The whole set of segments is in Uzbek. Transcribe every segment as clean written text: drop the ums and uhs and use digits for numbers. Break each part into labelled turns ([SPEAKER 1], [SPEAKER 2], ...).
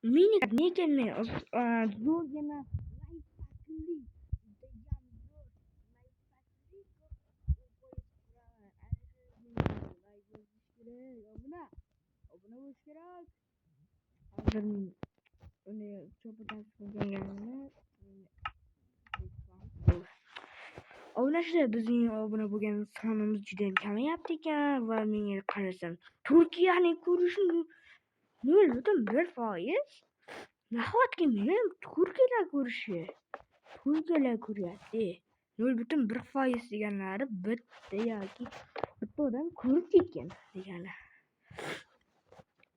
[SPEAKER 1] Meni nekene zo'rgina layfakli judayam zo'r layfakli obuna bo'lish kerak. Hozir uni cho'pdan Ovlashda bizning obuna bo'lgan sonimiz juda kamayapti ekan va menga qarasam Turkiyani ko'rishim 0.1%. Nahotki meni turkiylar ko'ryapti. 0.1% deganlari bitta yoki bitta odam ko'rib ketgan degani.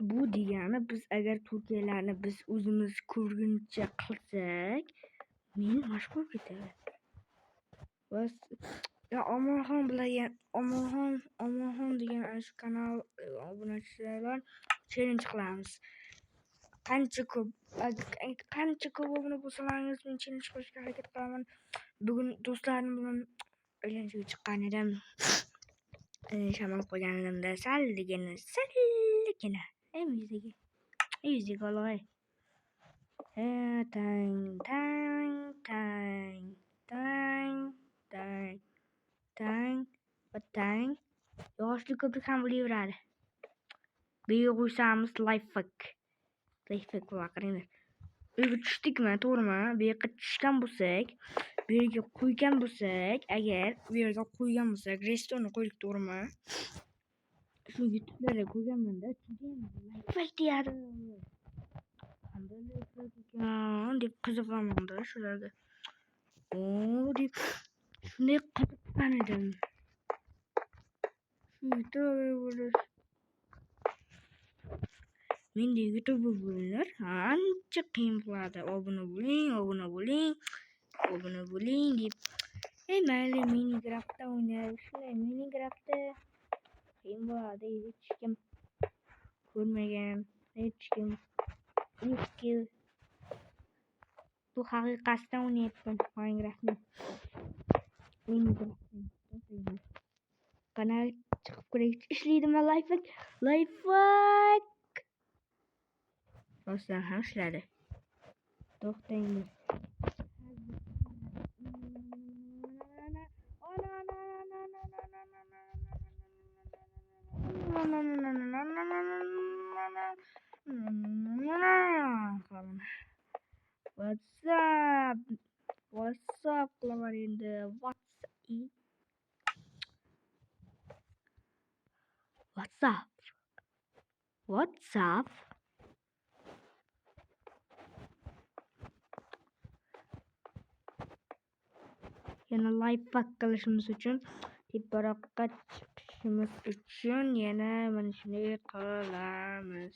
[SPEAKER 1] Bu degani biz agar turkiylarni biz o'zimiz ko'rguncha qilsak, meni mashhur ketadi. Bas Omonxon bilan Omonxon degan ana shu kanal obunachilar bilan challenge qilamiz. Qancha ko'p obuna bo'lsalaringiz men challenge qilishga harakat qilaman. Bugun do'stlarim bilan aylanishga chiqqan edim. Shamol qo'ygan edimda salligina yuziga olg'ay. Tang. Yoshli ko'prik ham bo'laveradi. Bu yerga qo'ysamiz lifehack qaranglar. Bu yerga tushdikmi, to'g'rimi? Bu yerga tushgan bo'lsak, bu yerga qo'ygan bo'lsak, restonni qo'ydik, to'g'rimi? Shu YouTube'larda ko'rganmanda, lifehack deyadi. Qanday lifehack ekan deb qiziqamanda shularga. Deb shunday qiziqqan edim. Mendek YouTuber bo'linglar, ancha qiyin bo'ladi. Obuna bo'ling deb. Mayli Minecraftda o'ynaylik. Shunday Minecraftda qiyin bo'ladi. Hech kim ko'rmagan, hech kim bu haqiqatdan o'ynayapman Minecraftni. Qana chiqib ko'raylik, ishlaydimi lifehack? Rostdan ham ishladi. To'xtanglar. What's up qilaman endi. What's up? Yana lifehack qilishimiz uchun, teparoqqa chiqishimiz uchun yana mana shunday qilamiz.